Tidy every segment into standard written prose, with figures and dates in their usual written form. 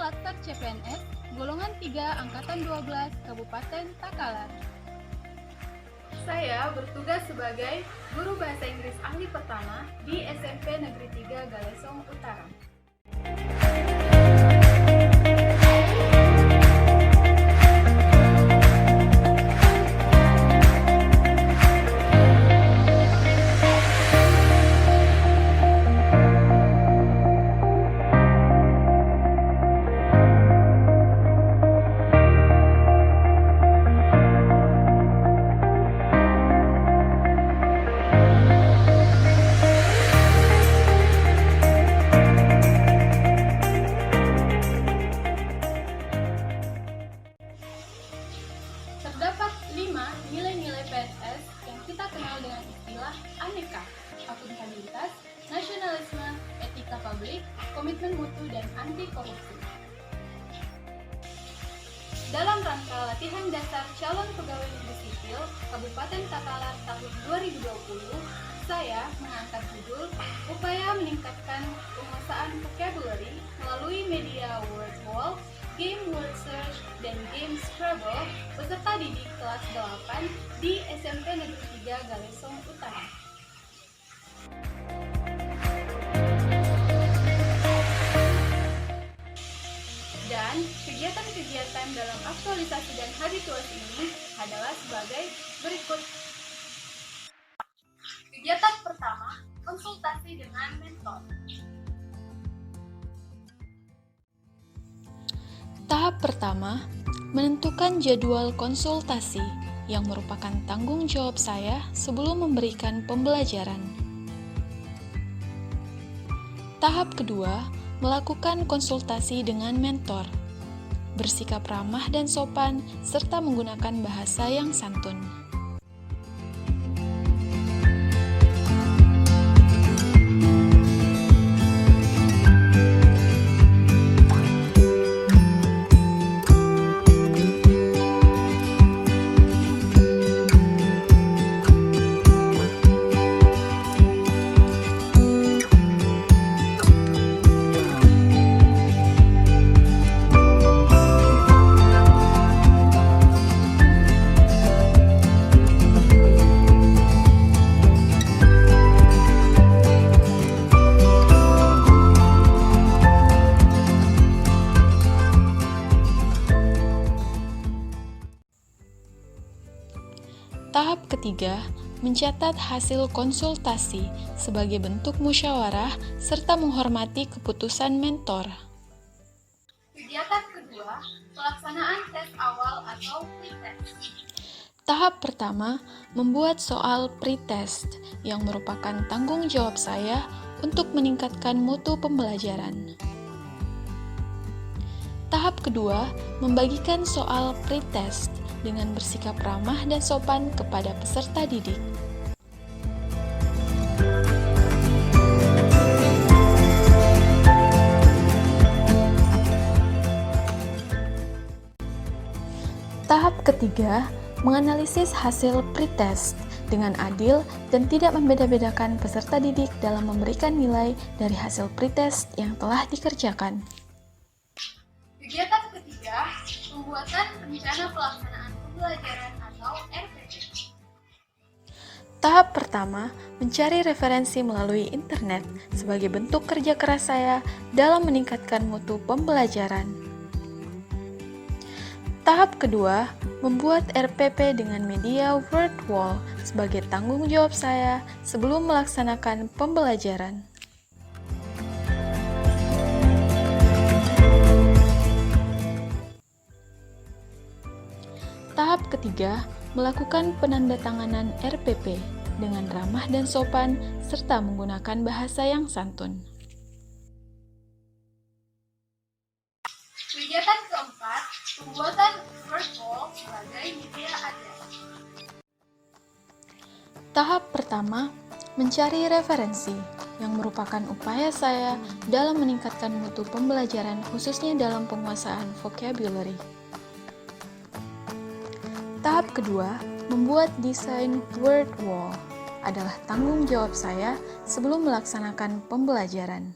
Laskar CPNS, golongan 3 Angkatan 12, Kabupaten Takalar. Saya bertugas sebagai guru bahasa Inggris ahli pertama di SMP Negeri 3 Galesong Utara. Terdapat 5 nilai-nilai PNS yang kita kenal dengan istilah aneka, akuntabilitas, nasionalisme, etika publik, komitmen mutu, dan anti korupsi. Dalam rangka latihan dasar calon pegawai negeri sipil Kabupaten Takalar tahun 2020, saya mengangkat judul Upaya Meningkatkan Penguasaan Vocabulary melalui media Word Wall, Game Word Search, dan Game Scrabble peserta didik kelas 8 di SMP Negeri 3 Galesong Utara. Dan kegiatan-kegiatan dalam aktualisasi dan habituasi ini adalah sebagai berikut. Kegiatan pertama, konsultasi dengan mentor. Tahap pertama, menentukan jadwal konsultasi yang merupakan tanggung jawab saya sebelum memberikan pembelajaran. Tahap kedua, melakukan konsultasi dengan mentor, bersikap ramah dan sopan, serta menggunakan bahasa yang santun. Tahap ketiga, mencatat hasil konsultasi sebagai bentuk musyawarah serta menghormati keputusan mentor. Kegiatan kedua, pelaksanaan tes awal atau pretest. Tahap pertama, membuat soal pretest yang merupakan tanggung jawab saya untuk meningkatkan mutu pembelajaran. Tahap kedua, membagikan soal pretest dengan bersikap ramah dan sopan kepada peserta didik. Tahap ketiga, menganalisis hasil pretest dengan adil dan tidak membeda-bedakan peserta didik dalam memberikan nilai dari hasil pretest yang telah dikerjakan. Kegiatan ketiga, pembuatan rencana pelaksanaan pembelajaran atau RPP. Tahap pertama, mencari referensi melalui internet sebagai bentuk kerja keras saya dalam meningkatkan mutu pembelajaran. Tahap kedua, membuat RPP dengan media Word Wall sebagai tanggung jawab saya sebelum melaksanakan pembelajaran. Tahap ketiga, melakukan penandatanganan RPP dengan ramah dan sopan serta menggunakan bahasa yang santun. Kegiatan keempat, pembuatan virtual sebagai media ajar. Tahap pertama, mencari referensi yang merupakan upaya saya dalam meningkatkan mutu pembelajaran khususnya dalam penguasaan vocabulary. Tahap kedua, membuat desain Word Wall adalah tanggung jawab saya sebelum melaksanakan pembelajaran.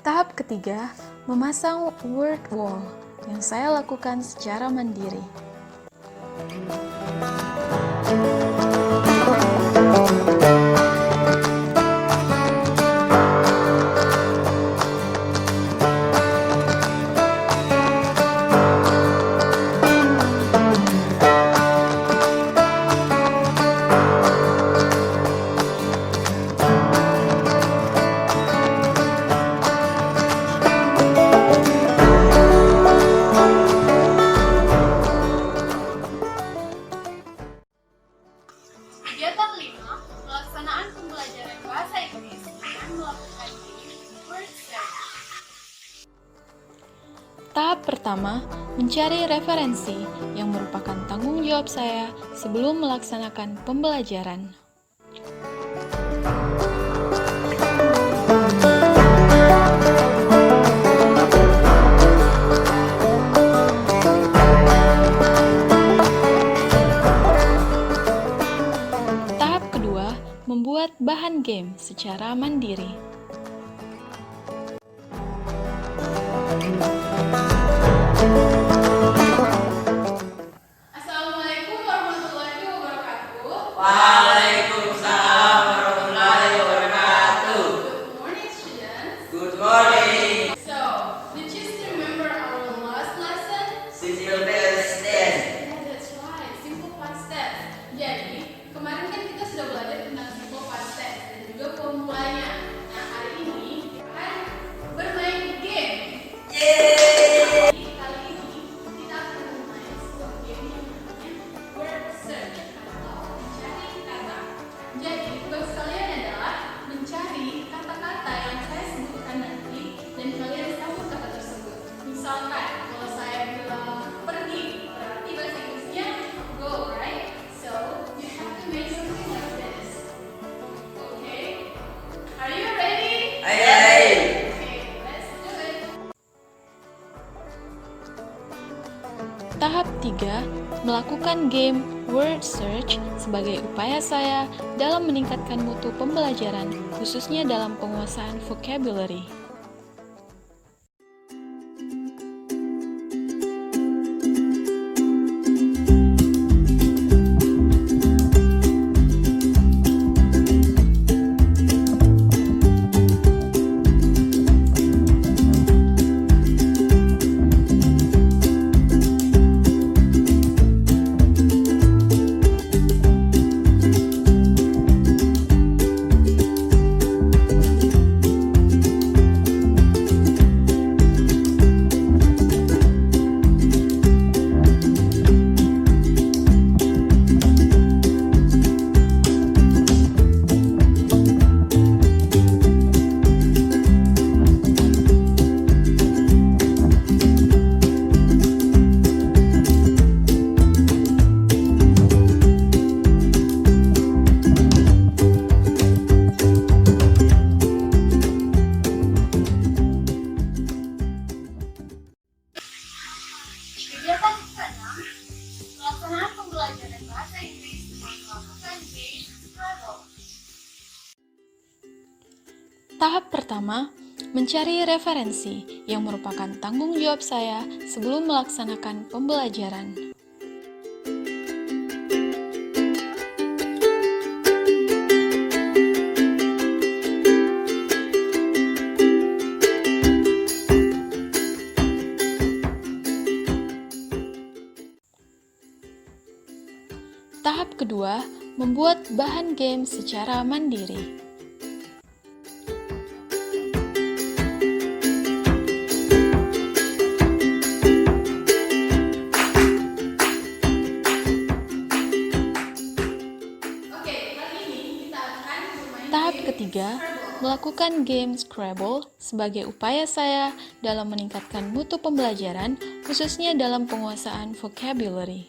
Tahap ketiga, memasang word wall yang saya lakukan secara mandiri. Kegiatan 5, pelaksanaan pembelajaran bahasa Inggris dengan melakukan word search. Tahap pertama, mencari referensi yang merupakan tanggung jawab saya sebelum melaksanakan pembelajaran. Tahap kedua, membuat bahan game secara mandiri. Assalamualaikum warahmatullahi wabarakatuh. Waalaikumsalam warahmatullahi wabarakatuh. Good morning, students. Good morning. So, did you still remember our last lesson? Simple past tense. Yeah, that's right. Simple past tense. Jadi, kemarin kan kita sudah belajar tentang simple past tense dan juga formulanya. Nah, hari ini kita akan bermain game. Yeay. Jadi, kali ini kita akan bermain sebuah game yang namanya word search atau mencari kata. Jadi, tugas kalian adalah mencari kata-kata yang saya sebutkan nanti dan kalian sambung kata tersebut. Misalkan, kalau saya bilang pergi, berarti bahasa Inggrisnya go, right? So, you have to make something like this. Okay? Are you ready? Ayo. Okay, let's do it. Tahap 3, melakukan game word search sebagai upaya saya dalam meningkatkan mutu pembelajaran, khususnya dalam penguasaan vocabulary. Kegiatan ke-6, pelaksanaan pembelajaran bahasa Inggris dengan melakukan game Scrabble. Tahap pertama, mencari referensi yang merupakan tanggung jawab saya sebelum melaksanakan pembelajaran. Tahap kedua, membuat bahan game secara mandiri. Oke, kali ini kita akan bermain Tahap game ketiga, Scrabble. melakukan game Scrabble sebagai upaya saya dalam meningkatkan mutu pembelajaran, khususnya dalam penguasaan vocabulary.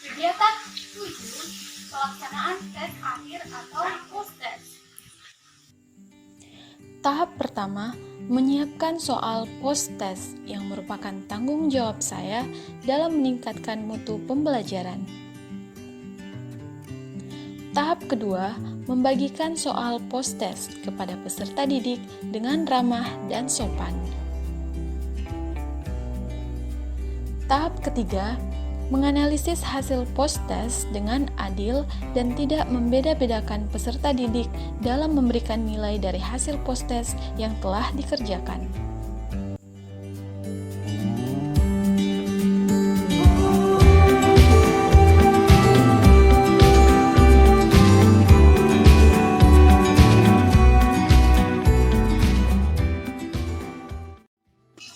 Kegiatan 7, pelaksanaan tes akhir atau post-test. Tahap pertama, menyiapkan soal post-test yang merupakan tanggung jawab saya dalam meningkatkan mutu pembelajaran. Tahap kedua, membagikan soal post-test kepada peserta didik dengan ramah dan sopan. Tahap ketiga, menganalisis hasil post-test dengan adil dan tidak membeda-bedakan peserta didik dalam memberikan nilai dari hasil post-test yang telah dikerjakan.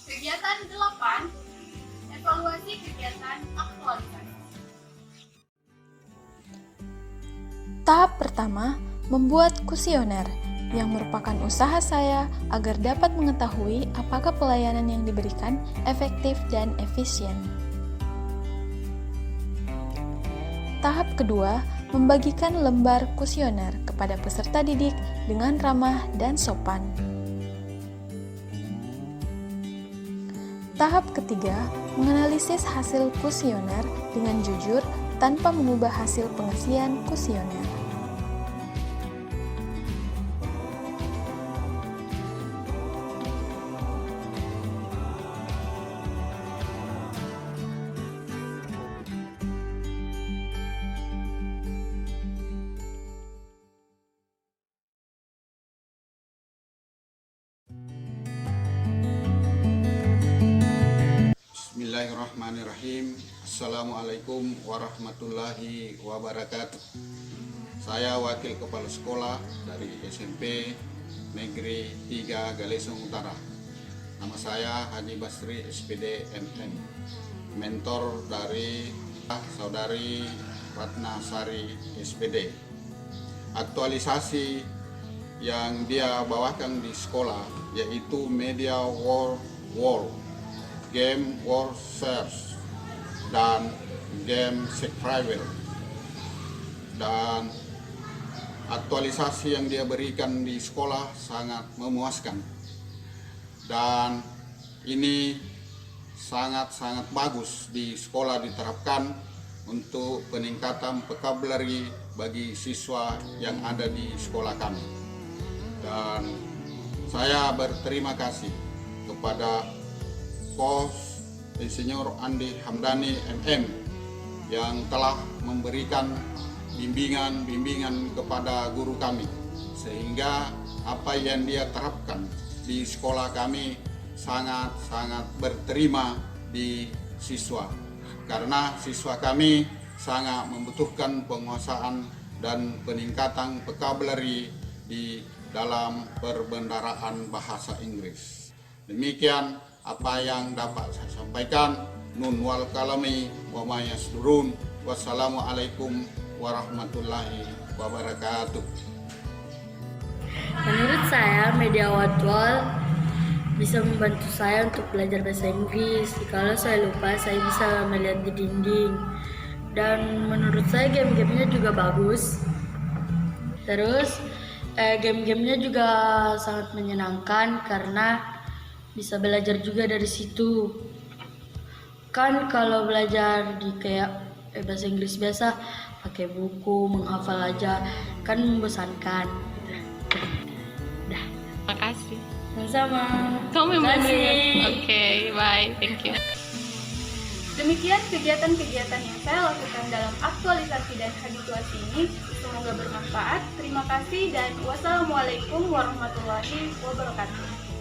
Kegiatan 8, evaluasi kegiatan aktualisasi. Tahap pertama, membuat kuesioner yang merupakan usaha saya agar dapat mengetahui apakah pelayanan yang diberikan efektif dan efisien. Tahap kedua, membagikan lembar kuesioner kepada peserta didik dengan ramah dan sopan. Tahap ketiga, menganalisis hasil kuesioner dengan jujur tanpa mengubah hasil pengisian kuesioner. Bismillahirrahmanirrahim. Assalamualaikum warahmatullahi wabarakatuh. Saya wakil kepala sekolah dari SMP Negeri 3 Galesung Utara. Nama saya Haji Basri SPD MM, mentor dari saudari Ratna Sari SPD. Aktualisasi yang dia bawakan di sekolah yaitu Media World, Game Warfare, dan Game Survival. Dan aktualisasi yang dia berikan di sekolah sangat memuaskan. Dan ini sangat-sangat bagus di sekolah diterapkan untuk peningkatan vocabulary bagi siswa yang ada di sekolah kami. Dan saya berterima kasih kepada Kos Insinyur Andi Hamdani MM yang telah memberikan bimbingan kepada guru kami, sehingga apa yang dia terapkan di sekolah kami sangat-sangat berterima di siswa, karena siswa kami sangat membutuhkan penguasaan dan peningkatan vocabulary di dalam perbendaharaan bahasa Inggris. Demikian apa yang dapat saya sampaikan. Nun wal kalami wa ma yasdurun. Wassalamualaikum warahmatullahi wabarakatuh. Menurut saya, media virtual bisa membantu saya untuk belajar bahasa Inggris. Kalau saya lupa, saya bisa melihat di dinding. Dan menurut saya game-gamenya juga bagus. Terus game-gamenya juga sangat menyenangkan karena bisa belajar juga dari situ. Kan kalau belajar di kayak bahasa Inggris biasa pakai buku, menghafal aja, kan membosankan. Dah. Makasih. Sama-sama. Kamu yang Makasih. bener. Oke, bye. Thank you. Demikian kegiatan-kegiatan yang saya lakukan dalam aktualisasi dan habituasi ini. Semoga bermanfaat. Terima kasih dan wassalamualaikum warahmatullahi wabarakatuh.